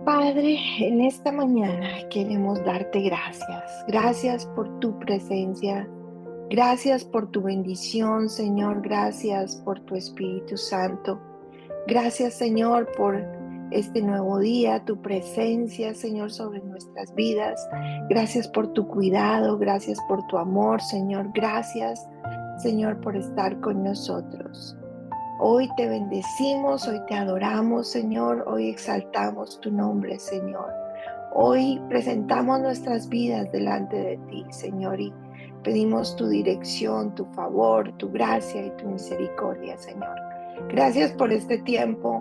Padre, en esta mañana queremos darte gracias. Gracias por tu presencia. Gracias por tu bendición, Señor. Gracias por tu Espíritu Santo. Gracias, Señor, por este nuevo día, tu presencia, Señor, sobre nuestras vidas. Gracias por tu cuidado. Gracias por tu amor, Señor. Gracias, Señor, por estar con nosotros. Hoy te bendecimos, hoy te adoramos, Señor, hoy exaltamos tu nombre, Señor. Hoy presentamos nuestras vidas delante de ti, Señor, y pedimos tu dirección, tu favor, tu gracia y tu misericordia, Señor. Gracias por este tiempo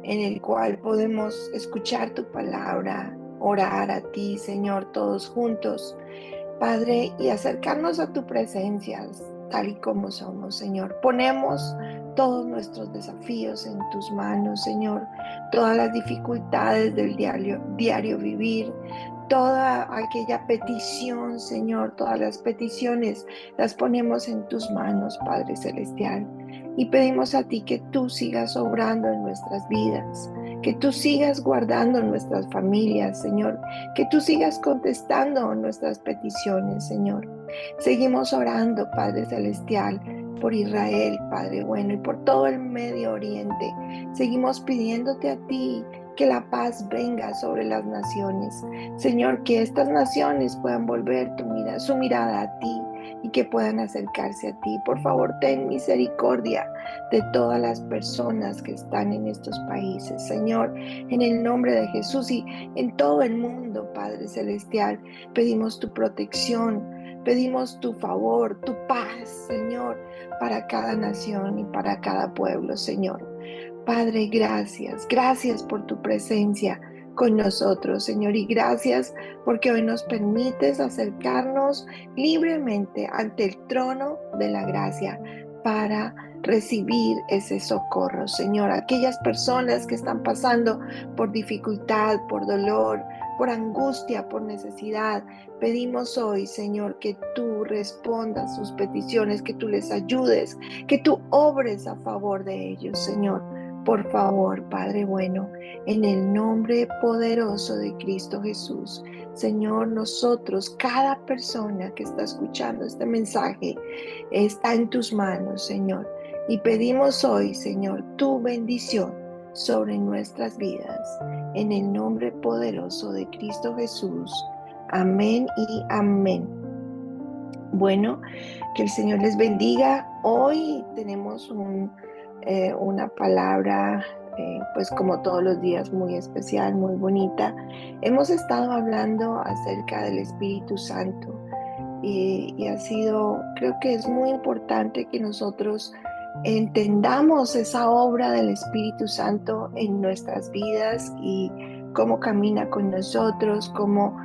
en el cual podemos escuchar tu palabra, orar a ti, Señor, todos juntos. Padre, y acercarnos a tu presencia tal y como somos, Señor. Ponemos todos nuestros desafíos en tus manos, Señor. Todas las dificultades del diario vivir, toda aquella petición, Señor, todas las peticiones las ponemos en tus manos, Padre Celestial. Y pedimos a ti que tú sigas obrando en nuestras vidas, que tú sigas guardando nuestras familias, Señor, que tú sigas contestando nuestras peticiones, Señor. Seguimos orando, Padre Celestial, por Israel, Padre bueno, y por todo el Medio Oriente. Seguimos pidiéndote a ti que la paz venga sobre las naciones. Señor, que estas naciones puedan volver su mirada a ti y que puedan acercarse a ti. Por favor, ten misericordia de todas las personas que están en estos países, Señor, en el nombre de Jesús y en todo el mundo, Padre Celestial. Pedimos tu protección, pedimos tu favor, tu paz, Señor, para cada nación y para cada pueblo, Señor. Padre, gracias, gracias por tu presencia con nosotros, Señor, y gracias porque hoy nos permites acercarnos libremente ante el trono de la gracia para recibir ese socorro, Señor. Aquellas personas que están pasando por dificultad, por dolor, por angustia, por necesidad, pedimos hoy, Señor, que tú respondas sus peticiones, que tú les ayudes, que tú obres a favor de ellos, Señor. Por favor, Padre bueno, en el nombre poderoso de Cristo Jesús, Señor, nosotros, cada persona que está escuchando este mensaje, está en tus manos, Señor. Y pedimos hoy, Señor, tu bendición sobre nuestras vidas, en el nombre poderoso de Cristo Jesús. Amén y amén. Bueno, que el Señor les bendiga. Hoy tenemos una palabra, pues como todos los días, muy especial, muy bonita. Hemos estado hablando acerca del Espíritu Santo y ha sido, creo que es muy importante que nosotros entendamos esa obra del Espíritu Santo en nuestras vidas y cómo camina con nosotros, cómo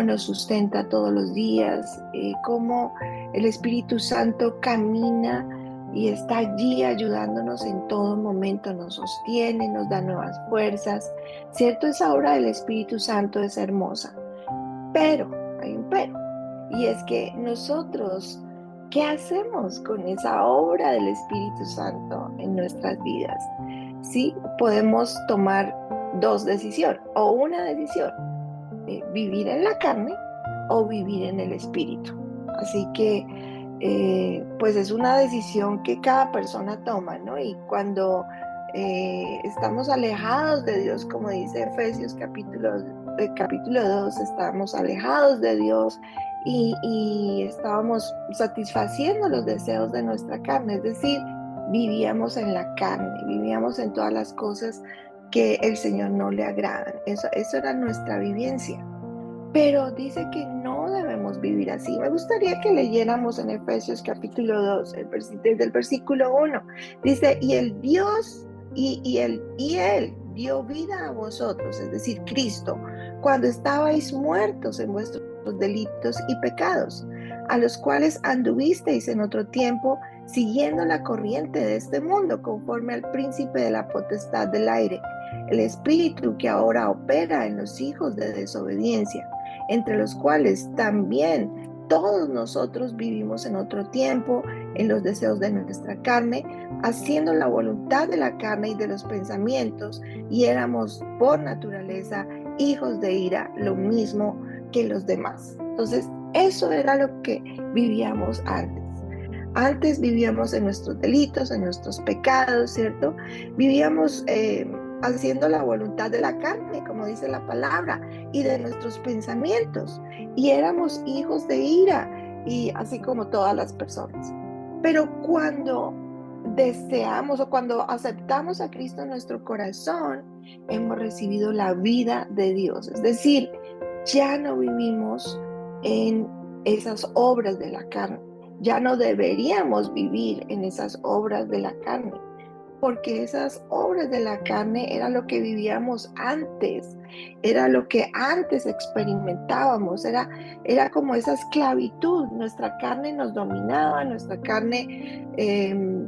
nos sustenta todos los días, cómo el Espíritu Santo camina y está allí ayudándonos en todo momento, nos sostiene, nos da nuevas fuerzas. Cierto, esa obra del Espíritu Santo es hermosa, pero hay un pero, y es que nosotros, ¿qué hacemos con esa obra del Espíritu Santo en nuestras vidas? Sí, podemos tomar dos decisiones o una decisión, vivir en la carne o vivir en el Espíritu. Así que pues es una decisión que cada persona toma, ¿no? Y cuando estamos alejados de Dios, como dice Efesios capítulo 2, estamos alejados de Dios y estábamos satisfaciendo los deseos de nuestra carne, es decir, vivíamos en la carne, vivíamos en todas las cosas que el Señor no le agradan. Eso era nuestra vivencia. Pero dice que no debemos vivir así. Me gustaría que leyéramos en Efesios capítulo 2, desde el versículo 1. Dice, y el Dios, y él dio vida a vosotros, es decir, Cristo, cuando estabais muertos en vuestros delitos y pecados, a los cuales anduvisteis en otro tiempo, siguiendo la corriente de este mundo, conforme al príncipe de la potestad del aire, el espíritu que ahora opera en los hijos de desobediencia, entre los cuales también todos nosotros vivimos en otro tiempo, en los deseos de nuestra carne, haciendo la voluntad de la carne y de los pensamientos, y éramos por naturaleza hijos de ira, lo mismo que los demás. Entonces, eso era lo que vivíamos antes. Antes vivíamos en nuestros delitos, en nuestros pecados, ¿cierto? Vivíamos haciendo la voluntad de la carne, como dice la palabra, y de nuestros pensamientos. Y éramos hijos de ira, y así como todas las personas. Pero cuando deseamos o cuando aceptamos a Cristo en nuestro corazón, hemos recibido la vida de Dios. Es decir, ya no vivimos en esas obras de la carne. Ya no deberíamos vivir en esas obras de la carne, porque esas obras de la carne era lo que vivíamos antes, era lo que antes experimentábamos, era como esa esclavitud. Nuestra carne nos dominaba, nuestra carne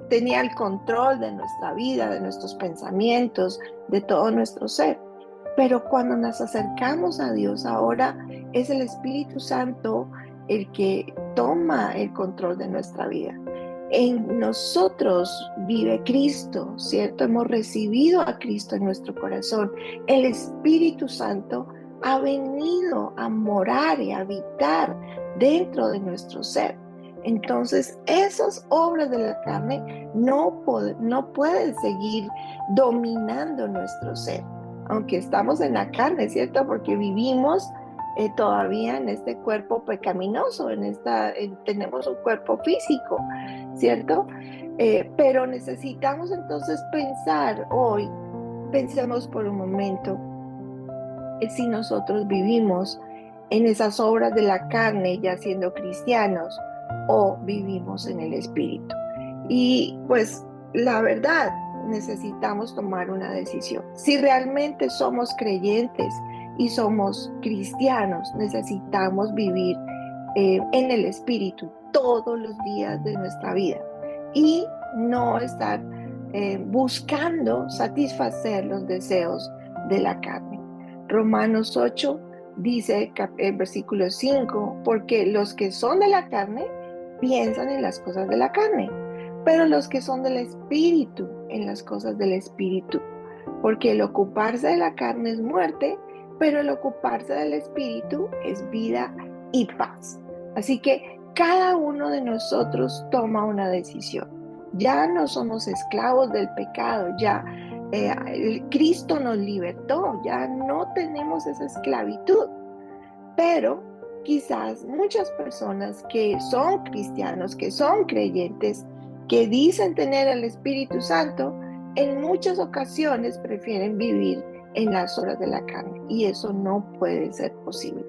tenía el control de nuestra vida, de nuestros pensamientos, de todo nuestro ser. Pero cuando nos acercamos a Dios, ahora es el Espíritu Santo el que toma el control de nuestra vida. En nosotros vive Cristo, ¿cierto? Hemos recibido a Cristo en nuestro corazón. El Espíritu Santo ha venido a morar y a habitar dentro de nuestro ser. Entonces, esas obras de la carne no pueden seguir dominando nuestro ser, aunque estamos en la carne, ¿cierto? Porque vivimos todavía en este cuerpo pecaminoso, tenemos un cuerpo físico, ¿cierto? Pero necesitamos entonces pensemos por un momento, si nosotros vivimos en esas obras de la carne, ya siendo cristianos, o vivimos en el Espíritu. Y pues la verdad, necesitamos tomar una decisión. Si realmente somos creyentes y somos cristianos, necesitamos vivir en el Espíritu todos los días de nuestra vida y no estar buscando satisfacer los deseos de la carne. Romanos 8 dice, el versículo 5, porque los que son de la carne piensan en las cosas de la carne, pero los que son del Espíritu, en las cosas del Espíritu. Porque el ocuparse de la carne es muerte, pero el ocuparse del Espíritu es vida y paz. Así que cada uno de nosotros toma una decisión. Ya no somos esclavos del pecado, ya Cristo nos libertó, ya no tenemos esa esclavitud. Pero quizás muchas personas que son cristianos, que son creyentes, que dicen tener el Espíritu Santo, en muchas ocasiones prefieren vivir en las obras de la carne, y eso no puede ser posible.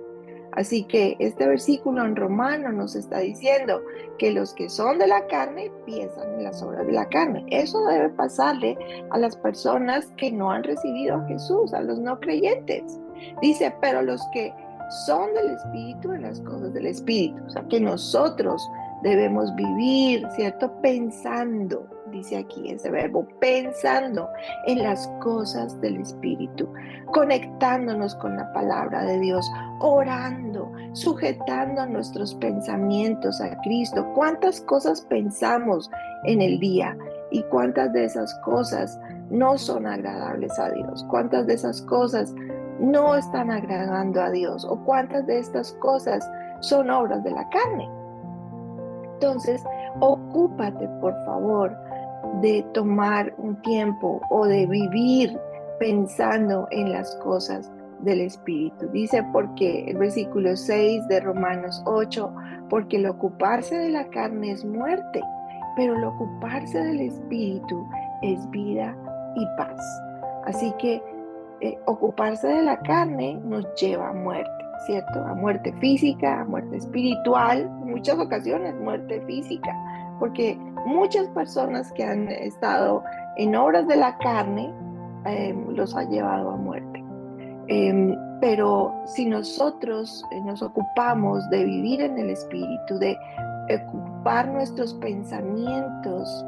Así que este versículo en Romano nos está diciendo que los que son de la carne piensan en las obras de la carne. Eso debe pasarle a las personas que no han recibido a Jesús, a los no creyentes. Dice, pero los que son del Espíritu, en las cosas del Espíritu. O sea, que nosotros debemos vivir, ¿cierto? Pensando, dice aquí ese verbo, pensando en las cosas del Espíritu, conectándonos con la palabra de Dios, orando, sujetando nuestros pensamientos a Cristo. ¿Cuántas cosas pensamos en el día? ¿Y cuántas de esas cosas no son agradables a Dios? ¿Cuántas de esas cosas no están agradando a Dios? ¿O cuántas de estas cosas son obras de la carne? Entonces, ocúpate, por favor, de tomar un tiempo o de vivir pensando en las cosas del Espíritu. Dice, porque el versículo 6 de Romanos 8, porque el ocuparse de la carne es muerte, pero el ocuparse del Espíritu es vida y paz. Así que ocuparse de la carne nos lleva a muerte, ¿cierto? A muerte física, a muerte espiritual, en muchas ocasiones muerte física, porque muchas personas que han estado en obras de la carne los ha llevado a muerte. Pero si nosotros nos ocupamos de vivir en el Espíritu, de ocupar nuestros pensamientos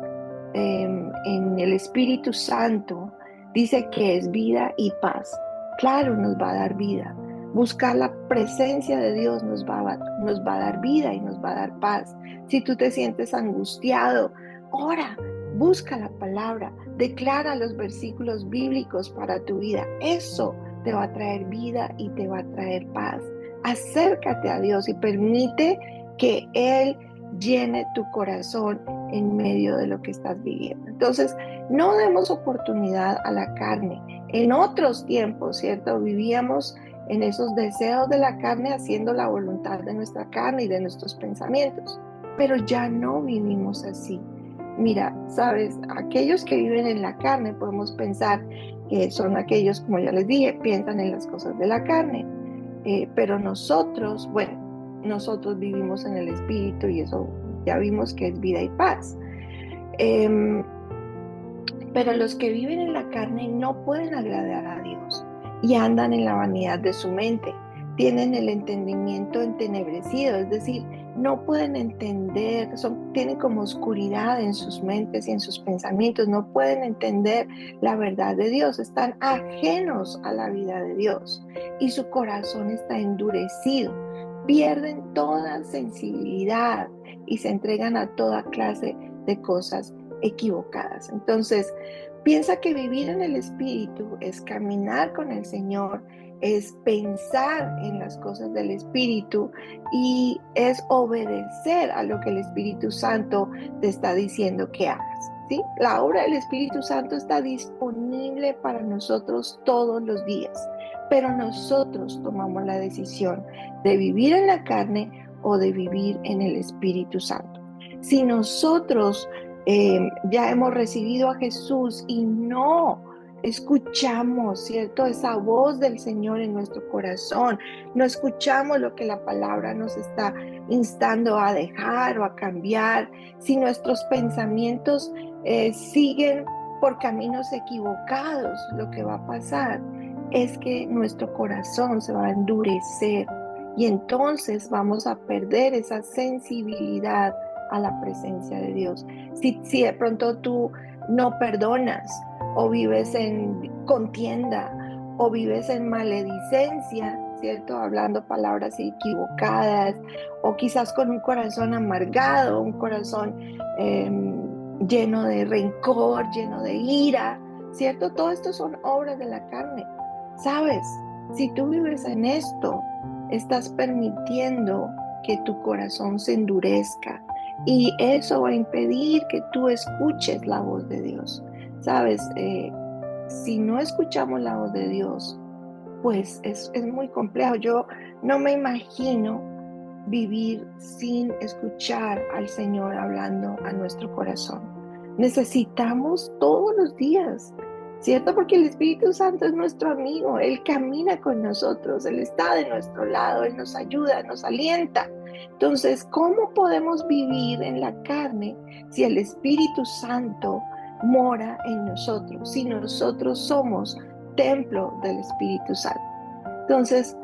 en el Espíritu Santo, dice que es vida y paz. Claro, nos va a dar vida. Buscar la presencia de Dios nos va a dar vida y nos va a dar paz. Si tú te sientes angustiado, ora, busca la palabra, declara los versículos bíblicos para tu vida. Eso te va a traer vida y te va a traer paz. Acércate a Dios y permite que Él llene tu corazón en medio de lo que estás viviendo. Entonces, no demos oportunidad a la carne. En otros tiempos, ¿cierto? Vivíamos en esos deseos de la carne, haciendo la voluntad de nuestra carne y de nuestros pensamientos. Pero ya no vivimos así. Mira, sabes, aquellos que viven en la carne, podemos pensar que son aquellos, como ya les dije, piensan en las cosas de la carne. Pero nosotros, bueno, nosotros vivimos en el Espíritu y eso ya vimos que es vida y paz. Eh, pero los que viven en la carne no pueden agradar a Dios y andan en la vanidad de su mente. Tienen el entendimiento entenebrecido, es decir, no pueden entender, tienen como oscuridad en sus mentes y en sus pensamientos, no pueden entender la verdad de Dios, están ajenos a la vida de Dios y su corazón está endurecido. Pierden toda sensibilidad y se entregan a toda clase de cosas equivocadas. Entonces, piensa que vivir en el Espíritu es caminar con el Señor, es pensar en las cosas del Espíritu y es obedecer a lo que el Espíritu Santo te está diciendo que hagas. ¿Sí? La obra del Espíritu Santo está disponible para nosotros todos los días, pero nosotros tomamos la decisión de vivir en la carne o de vivir en el Espíritu Santo. Si nosotros ya hemos recibido a Jesús y no escuchamos, ¿cierto? Esa voz del Señor en nuestro corazón, no escuchamos lo que la palabra nos está instando a dejar o a cambiar, si nuestros pensamientos siguen por caminos equivocados, lo que va a pasar es que nuestro corazón se va a endurecer y entonces vamos a perder esa sensibilidad a la presencia de Dios. Si de pronto tú no perdonas o vives en contienda o vives en maledicencia, ¿cierto? Hablando palabras equivocadas o quizás con un corazón amargado, un corazón lleno de rencor, lleno de ira, ¿cierto? Todo esto son obras de la carne. ¿Sabes? Si tú vives en esto, estás permitiendo que tu corazón se endurezca y eso va a impedir que tú escuches la voz de Dios. ¿Sabes? Si no escuchamos la voz de Dios, pues es muy complejo. Yo no me imagino vivir sin escuchar al Señor hablando a nuestro corazón. Necesitamos todos los días, ¿cierto? Porque el Espíritu Santo es nuestro amigo, Él camina con nosotros, Él está de nuestro lado, Él nos ayuda, nos alienta. Entonces, ¿cómo podemos vivir en la carne si el Espíritu Santo mora en nosotros, si nosotros somos templo del Espíritu Santo? Entonces,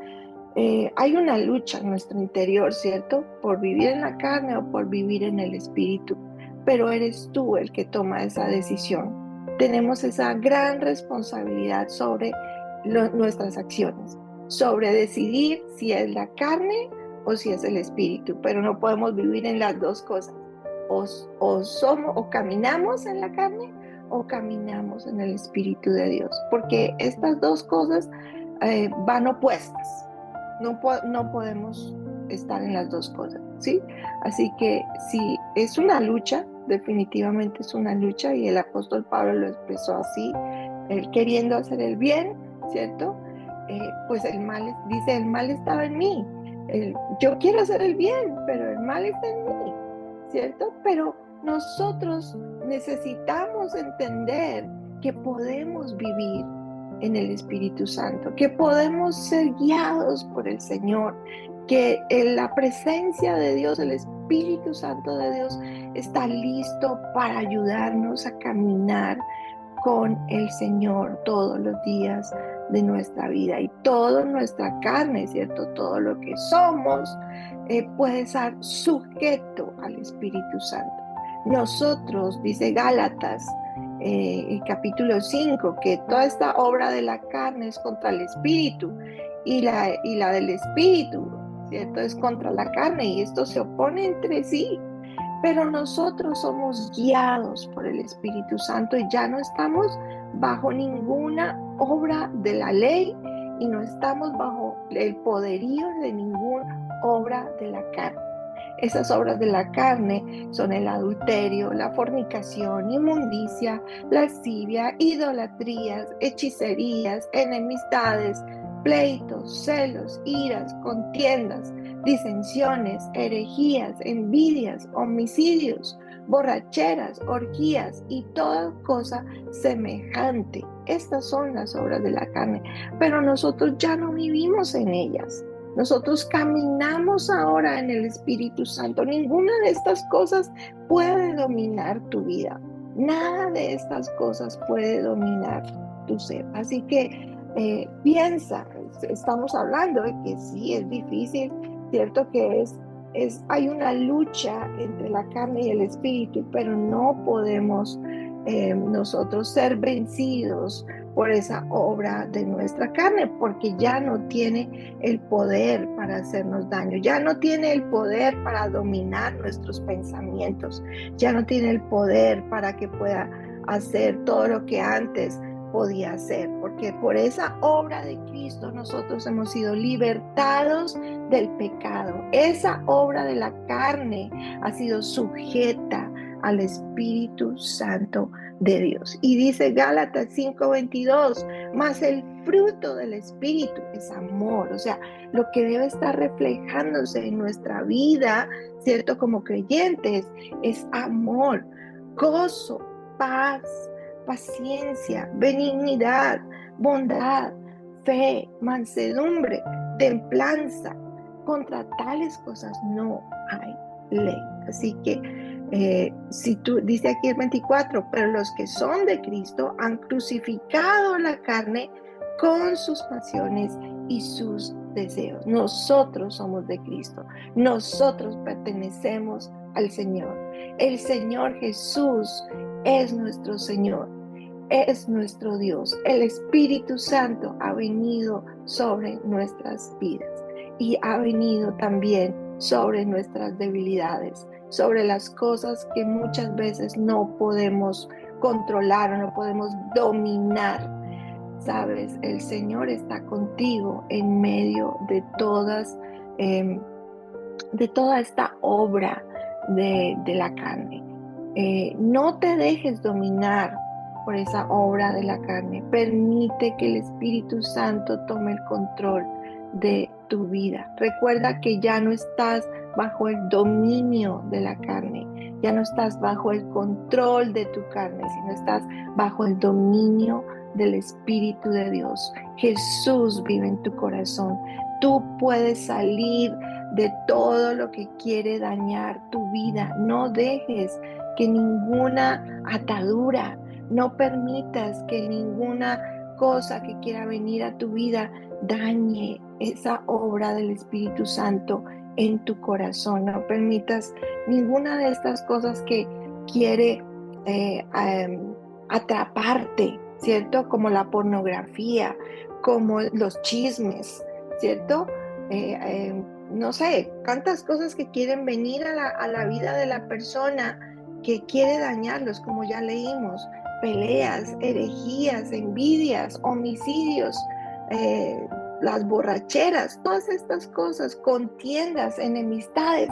hay una lucha en nuestro interior, ¿cierto? Por vivir en la carne o por vivir en el espíritu, pero eres tú el que toma esa decisión. Tenemos esa gran responsabilidad sobre nuestras acciones, sobre decidir si es la carne o si es el espíritu, pero no podemos vivir en las dos cosas. O caminamos en la carne o caminamos en el espíritu de Dios, porque estas dos cosas van opuestas. No podemos estar en las dos cosas, ¿sí? Así que sí, es una lucha, definitivamente es una lucha, y el apóstol Pablo lo expresó así, él queriendo hacer el bien, ¿cierto? Pues dice, el mal estaba en mí. Yo quiero hacer el bien, pero el mal está en mí, ¿cierto? Pero nosotros necesitamos entender que podemos vivir en el Espíritu Santo, que podemos ser guiados por el Señor, que en la presencia de Dios, el Espíritu Santo de Dios está listo para ayudarnos a caminar con el Señor todos los días de nuestra vida y toda nuestra carne, ¿cierto? Todo lo que somos puede estar sujeto al Espíritu Santo. Nosotros, dice Gálatas, el capítulo 5, que toda esta obra de la carne es contra el espíritu y la del espíritu, ¿cierto? Es contra la carne y esto se opone entre sí. Pero nosotros somos guiados por el Espíritu Santo y ya no estamos bajo ninguna obra de la ley y no estamos bajo el poderío de ninguna obra de la carne. Esas obras de la carne son el adulterio, la fornicación, inmundicia, lascivia, idolatrías, hechicerías, enemistades, pleitos, celos, iras, contiendas, disensiones, herejías, envidias, homicidios, borracheras, orgías y toda cosa semejante. Estas son las obras de la carne, pero nosotros ya no vivimos en ellas. Nosotros caminamos ahora en el Espíritu Santo. Ninguna de estas cosas puede dominar tu vida. Nada de estas cosas puede dominar tu ser. Así que piensa, estamos hablando de que sí es difícil, cierto que hay una lucha entre la carne y el espíritu, pero no podemos nosotros ser vencidos por esa obra de nuestra carne, porque ya no tiene el poder para hacernos daño, ya no tiene el poder para dominar nuestros pensamientos, ya no tiene el poder para que pueda hacer todo lo que antes podía hacer, porque por esa obra de Cristo nosotros hemos sido libertados del pecado. Esa obra de la carne ha sido sujeta al Espíritu Santo de Dios. Y dice Gálatas 5:22, mas el fruto del Espíritu es amor. O sea, lo que debe estar reflejándose en nuestra vida, ¿cierto? Como creyentes, es amor, gozo, paz, paciencia, benignidad, bondad, fe, mansedumbre, templanza. Contra tales cosas no hay ley. Así que si tú, dice aquí el 24, pero los que son de Cristo han crucificado la carne con sus pasiones y sus deseos. Nosotros somos de Cristo, nosotros pertenecemos al Señor. El Señor Jesús es nuestro Señor, es nuestro Dios. El Espíritu Santo ha venido sobre nuestras vidas y ha venido también sobre nuestras debilidades, sobre las cosas que muchas veces no podemos controlar o no podemos dominar. Sabes, el Señor está contigo en medio de toda esta obra de la carne. No te dejes dominar por esa obra de la carne. Permite que el Espíritu Santo tome el control de tu vida. Recuerda que ya no estás bajo el dominio de la carne, ya no estás bajo el control de tu carne, sino estás bajo el dominio del Espíritu de Dios. Jesús vive en tu corazón. Tú puedes salir de todo lo que quiere dañar tu vida. No dejes que ninguna atadura, no permitas que ninguna cosa que quiera venir a tu vida dañe esa obra del Espíritu Santo en tu corazón. No permitas ninguna de estas cosas que quiere atraparte, ¿cierto? Como la pornografía, como los chismes, ¿cierto? No sé, tantas cosas que quieren venir a la vida de la persona que quiere dañarlos, como ya leímos, peleas, herejías, envidias, homicidios, las borracheras, todas estas cosas, contiendas, enemistades,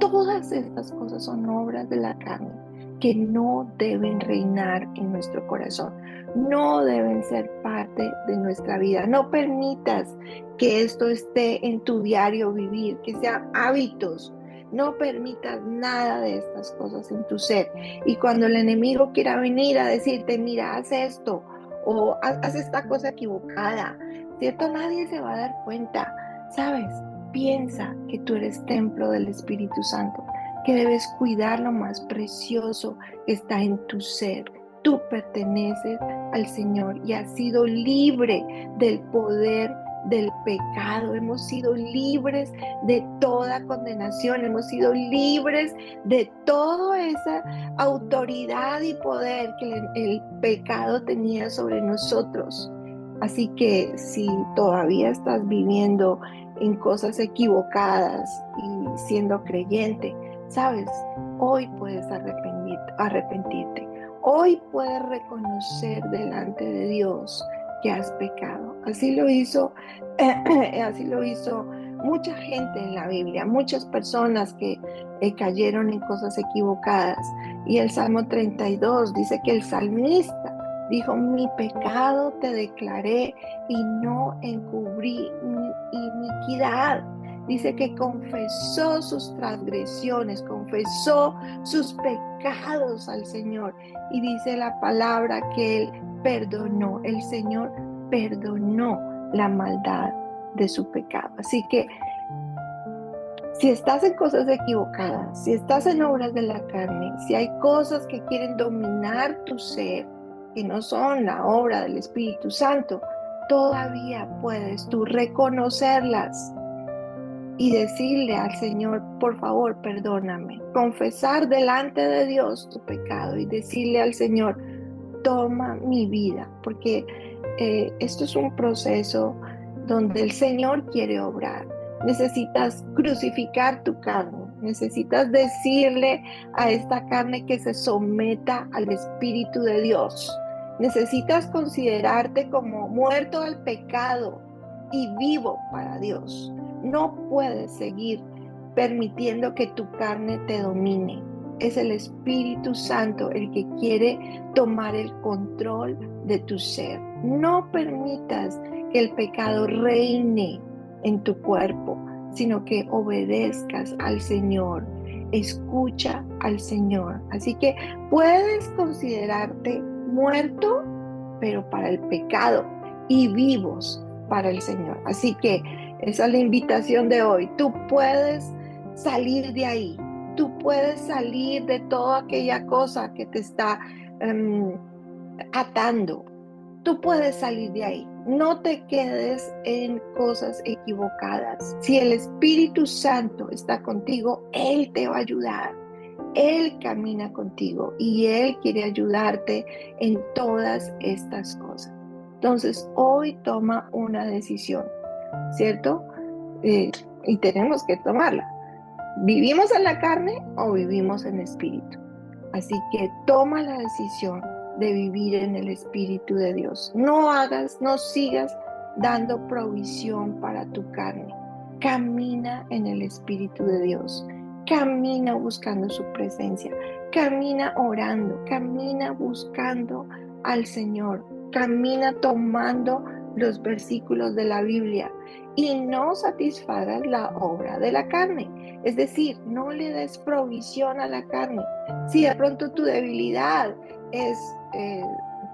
todas estas cosas son obras de la carne que no deben reinar en nuestro corazón, no deben ser parte de nuestra vida. No permitas que esto esté en tu diario vivir, que sean hábitos. No permitas nada de estas cosas en tu ser. Y cuando el enemigo quiera venir a decirte, mira, haz esto o haz esta cosa equivocada, ¿cierto? Nadie se va a dar cuenta. ¿Sabes? Piensa que tú eres templo del Espíritu Santo, que debes cuidar lo más precioso que está en tu ser. Tú perteneces al Señor y has sido libre del poder del pecado. Hemos sido libres de toda condenación. Hemos sido libres de toda esa autoridad y poder que el pecado tenía sobre nosotros. Así que si todavía estás viviendo en cosas equivocadas y siendo creyente, sabes, hoy puedes arrepentirte. Hoy puedes reconocer delante de Dios que has pecado. Así lo hizo mucha gente en la Biblia, muchas personas que cayeron en cosas equivocadas. Y el Salmo 32 dice que el salmista dijo: mi pecado te declaré y no encubrí mi iniquidad. Dice que confesó sus transgresiones, confesó sus pecados al Señor. Y dice la palabra que Él perdonó, el Señor perdonó la maldad de su pecado. Así que si estás en cosas equivocadas, si estás en obras de la carne, si hay cosas que quieren dominar tu ser, que no son la obra del Espíritu Santo, todavía puedes tú reconocerlas y decirle al Señor: por favor, perdóname. Confesar delante de Dios tu pecado y decirle al Señor: toma mi vida, porque esto es un proceso donde el Señor quiere obrar. Necesitas crucificar tu carne, necesitas decirle a esta carne que se someta al Espíritu de Dios. Necesitas considerarte como muerto al pecado y vivo para Dios. No puedes seguir permitiendo que tu carne te domine. Es el Espíritu Santo el que quiere tomar el control de tu ser. No permitas que el pecado reine en tu cuerpo, sino que obedezcas al Señor. Escucha al Señor. Así que puedes considerarte muerto, pero para el pecado, y vivos para el Señor. Así que esa es la invitación de hoy. Tú puedes salir de ahí. Tú puedes salir de toda aquella cosa que te está atando. Tú puedes salir de ahí. No te quedes en cosas equivocadas. Si el Espíritu Santo está contigo, Él te va a ayudar. Él camina contigo y Él quiere ayudarte en todas estas cosas. Entonces, hoy toma una decisión, ¿cierto? Y tenemos que tomarla. ¿Vivimos en la carne o vivimos en espíritu? Así que toma la decisión de vivir en el Espíritu de Dios. No sigas dando provisión para tu carne. Camina en el Espíritu de Dios. Camina buscando su presencia. Camina orando. Camina buscando al Señor. Camina tomando los versículos de la Biblia y no satisfagas la obra de la carne. Es decir, no le des provisión a la carne. Si de pronto tu debilidad es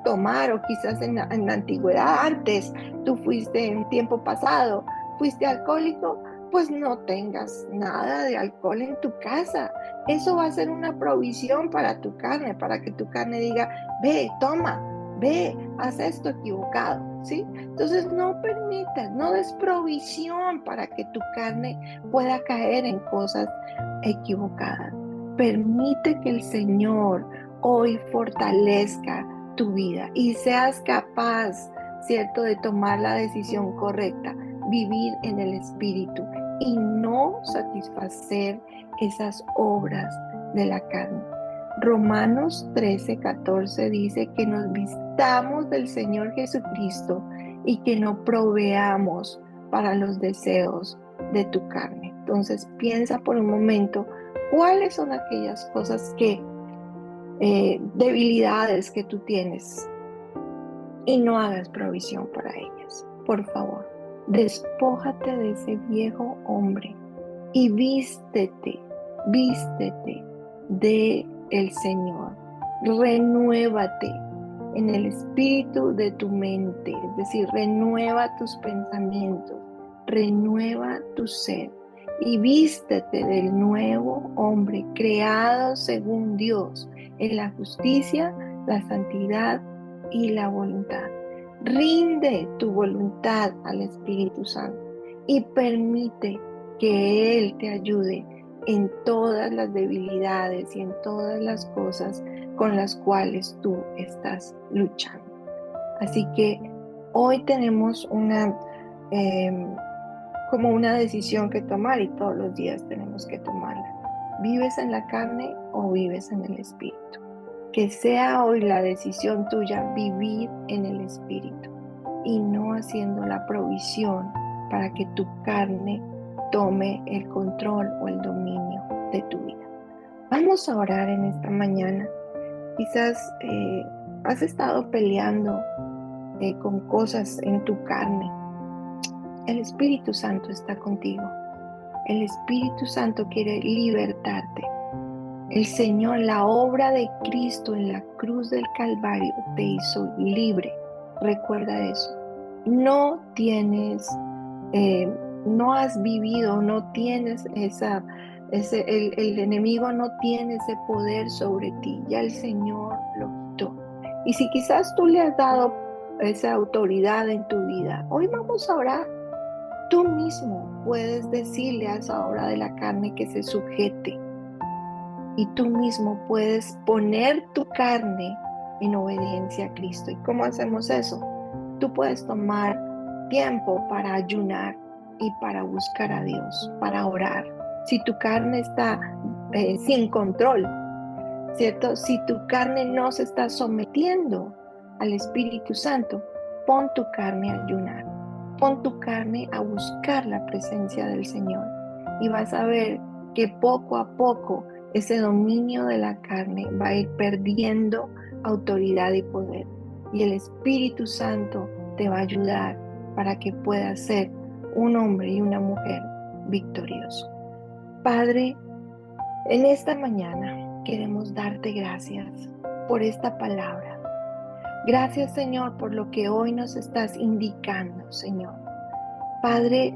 tomar, o quizás en la antigüedad, antes tú fuiste, en un tiempo pasado, fuiste alcohólico, pues no tengas nada de alcohol en tu casa. Eso va a ser una provisión para tu carne, para que tu carne diga: ve, toma, ve, haz esto equivocado, ¿sí? Entonces no permitas, no des provisión para que tu carne pueda caer en cosas equivocadas. Permite que el Señor hoy fortalezca tu vida y seas capaz, ¿cierto?, de tomar la decisión correcta, vivir en el Espíritu y no satisfacer esas obras de la carne. Romanos 13:14 dice que nos vistamos del Señor Jesucristo y que no proveamos para los deseos de tu carne. Entonces piensa por un momento cuáles son aquellas cosas debilidades que tú tienes, y no hagas provisión para ellas. Por favor, despójate de ese viejo hombre y vístete de el Señor. Renuévate en el espíritu de tu mente, es decir, renueva tus pensamientos, renueva tu ser y vístete del nuevo hombre creado según Dios en la justicia, la santidad y la voluntad. Rinde tu voluntad al Espíritu Santo y permite que Él te ayude en todas las debilidades y en todas las cosas con las cuales tú estás luchando. Así que hoy tenemos como una decisión que tomar, y todos los días tenemos que tomarla. ¿Vives en la carne o vives en el Espíritu? Que sea hoy la decisión tuya vivir en el Espíritu. y no haciendo la provisión para que tu carne tome el control o el dominio de tu vida. Vamos a orar en esta mañana. Quizás has estado peleando con cosas en tu carne. El Espíritu Santo está contigo. El Espíritu Santo quiere libertarte. El Señor, la obra de Cristo en la cruz del Calvario te hizo libre. Recuerda eso. No tienes, no has vivido, no tienes el enemigo no tiene ese poder sobre ti. Ya el Señor lo quitó. Y si quizás tú le has dado esa autoridad en tu vida, hoy vamos a orar. Tú mismo puedes decirle a esa obra de la carne que se sujete. Y tú mismo puedes poner tu carne en obediencia a Cristo. ¿Y cómo hacemos eso? Tú puedes tomar tiempo para ayunar y para buscar a Dios, para orar. Si tu carne está sin control, ¿cierto? Si tu carne no se está sometiendo al Espíritu Santo, pon tu carne a ayunar. Pon tu carne a buscar la presencia del Señor. Y vas a ver que poco a poco ese dominio de la carne va a ir perdiendo autoridad y poder. Y el Espíritu Santo te va a ayudar para que puedas ser un hombre y una mujer victorioso. Padre, en esta mañana queremos darte gracias por esta palabra. Gracias, Señor, por lo que hoy nos estás indicando, Señor. Padre,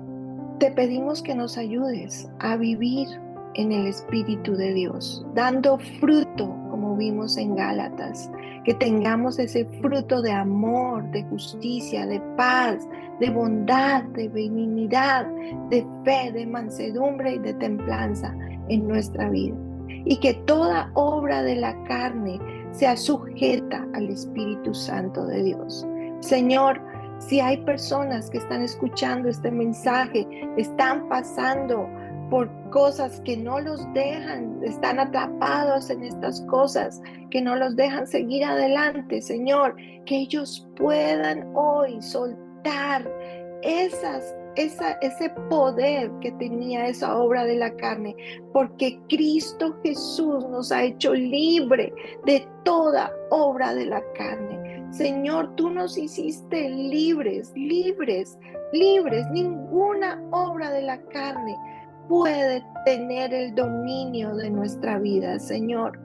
te pedimos que nos ayudes a vivir en el Espíritu de Dios, dando fruto, como vimos en Gálatas, que tengamos ese fruto de amor, de justicia, de paz, de bondad, de benignidad, de fe, de mansedumbre y de templanza en nuestra vida. Y que toda obra de la carne sea sujeta al Espíritu Santo de Dios. Señor, si hay personas que están escuchando este mensaje, están pasando por cosas que no los dejan, están atrapados en estas cosas, que no los dejan seguir adelante, Señor, que ellos puedan hoy soltar ese poder que tenía esa obra de la carne, porque Cristo Jesús nos ha hecho libre de toda obra de la carne. Señor, tú nos hiciste libres, libres, libres. Ninguna obra de la carne puede tener el dominio de nuestra vida, Señor.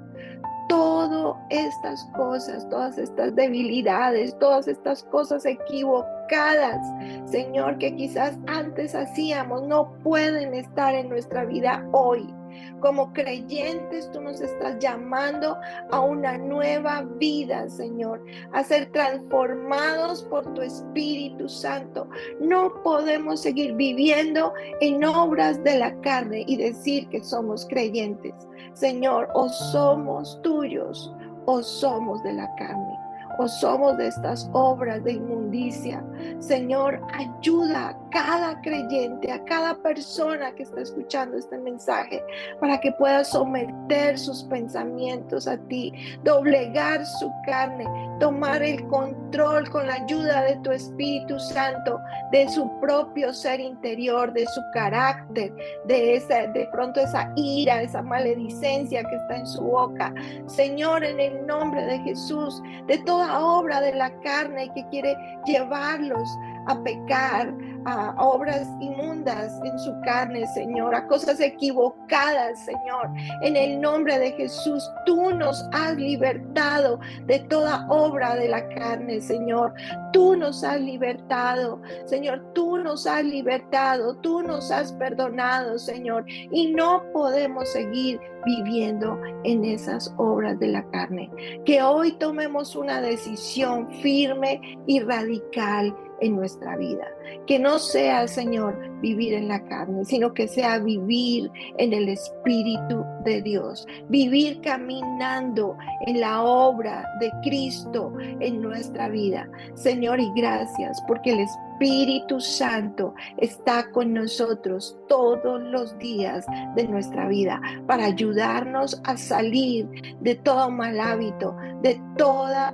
Todas estas cosas, todas estas debilidades, todas estas cosas equivocadas, Señor, que quizás antes hacíamos, no pueden estar en nuestra vida hoy. Como creyentes, tú nos estás llamando a una nueva vida, Señor, a ser transformados por tu Espíritu Santo. No podemos seguir viviendo en obras de la carne y decir que somos creyentes. Señor, o somos tuyos o somos de la carne, o somos de estas obras de inmundicia. Señor, ayuda a cada creyente, a cada persona que está escuchando este mensaje, para que pueda someter sus pensamientos a ti, doblegar su carne, tomar el control con la ayuda de tu Espíritu Santo, de su propio ser interior, de su carácter, de pronto esa ira, esa maledicencia que está en su boca. Señor, en el nombre de Jesús, de toda obra de la carne que quiere llevarlos a pecar, a obras inmundas en su carne, Señor, a cosas equivocadas, Señor. En el nombre de Jesús, tú nos has libertado de toda obra de la carne, Señor. Tú nos has libertado, Señor, tú nos has libertado, tú nos has perdonado, Señor, y no podemos seguir viviendo en esas obras de la carne. Que hoy tomemos una decisión firme y radical en nuestra vida. Que no sea, Señor, vivir en la carne, sino que sea vivir en el Espíritu de Dios, vivir caminando en la obra de Cristo en nuestra vida. Señor, y gracias porque el Espíritu Santo está con nosotros todos los días de nuestra vida para ayudarnos a salir de todo mal hábito, de toda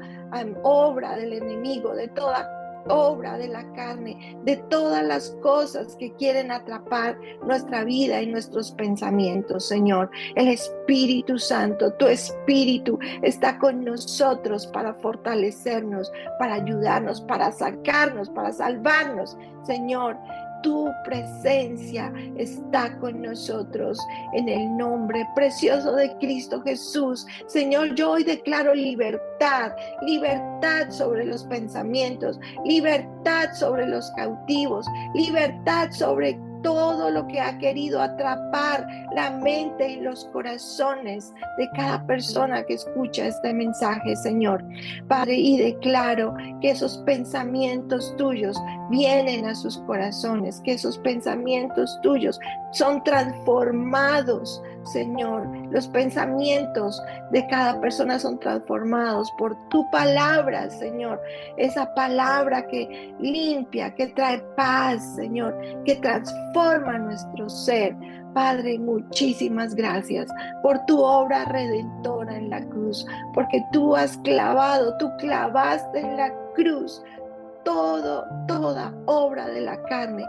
obra del enemigo, de toda obra de la carne, de todas las cosas que quieren atrapar nuestra vida y nuestros pensamientos, Señor. El Espíritu Santo, tu Espíritu está con nosotros para fortalecernos, para ayudarnos, para sacarnos, para salvarnos, Señor. Tu presencia está con nosotros en el nombre precioso de Cristo Jesús. Señor, yo hoy declaro libertad, libertad sobre los pensamientos, libertad sobre los cautivos, libertad sobre todo lo que ha querido atrapar la mente y los corazones de cada persona que escucha este mensaje, Señor. Padre, y declaro que esos pensamientos tuyos vienen a sus corazones, que esos pensamientos tuyos son transformados, Señor. Los pensamientos de cada persona son transformados por tu palabra, Señor. Esa palabra que limpia, que trae paz, Señor, que transforma nuestro ser. Padre, muchísimas gracias por tu obra redentora en la cruz, porque tú clavaste en la cruz toda obra de la carne,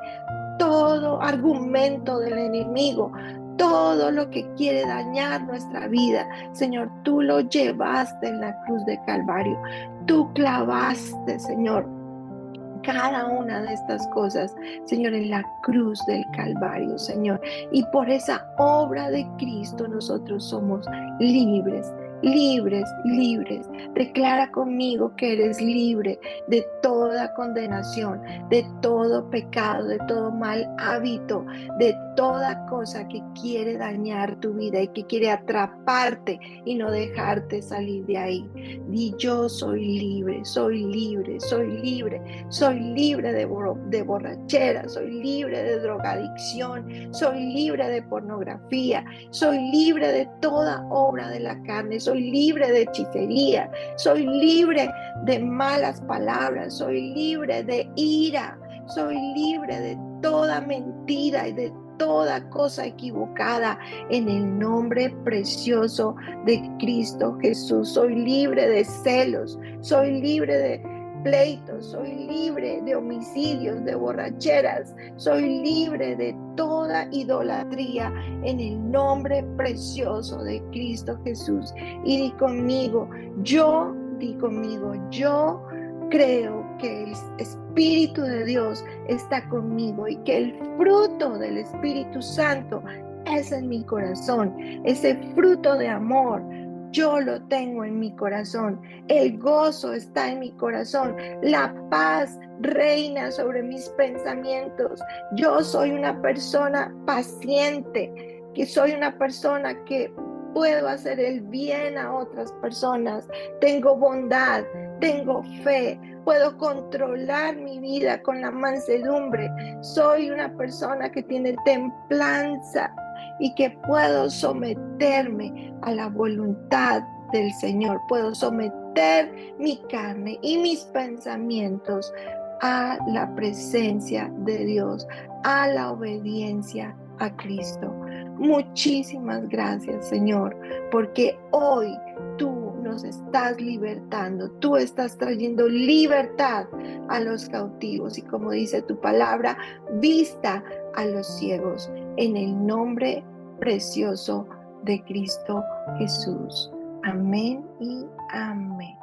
todo argumento del enemigo, todo lo que quiere dañar nuestra vida. Señor, tú lo llevaste en la cruz de Calvario. Tú clavaste, Señor, cada una de estas cosas, Señor, en la cruz del Calvario, Señor. Y por esa obra de Cristo nosotros somos libres. Libres, libres. Declara conmigo que eres libre de toda condenación, de todo pecado, de todo mal hábito, de toda cosa que quiere dañar tu vida y que quiere atraparte y no dejarte salir de ahí. Di: yo soy libre, soy libre, soy libre. Soy libre de borrachera, soy libre de drogadicción, soy libre de pornografía, soy libre de toda obra de la carne, soy libre de hechicería, soy libre de malas palabras, soy libre de ira, soy libre de toda mentira y de toda cosa equivocada en el nombre precioso de Cristo Jesús. Soy libre de celos, soy libre de pleitos, soy libre de homicidios, de borracheras, soy libre de toda idolatría en el nombre precioso de Cristo Jesús. Y di conmigo, yo creo que el Espíritu de Dios está conmigo y que el fruto del Espíritu Santo es en mi corazón, ese fruto de amor. Yo lo tengo en mi corazón, el gozo está en mi corazón, la paz reina sobre mis pensamientos. Yo soy una persona paciente, que soy una persona que puedo hacer el bien a otras personas. Tengo bondad, tengo fe, puedo controlar mi vida con la mansedumbre. Soy una persona que tiene templanza y que puedo someterme a la voluntad del Señor. Puedo someter mi carne y mis pensamientos a la presencia de Dios, a la obediencia a Cristo. Muchísimas gracias, Señor, porque hoy tú nos estás libertando, tú estás trayendo libertad a los cautivos y, como dice tu palabra, vista a los ciegos, en el nombre precioso de Cristo Jesús. Amén y amén.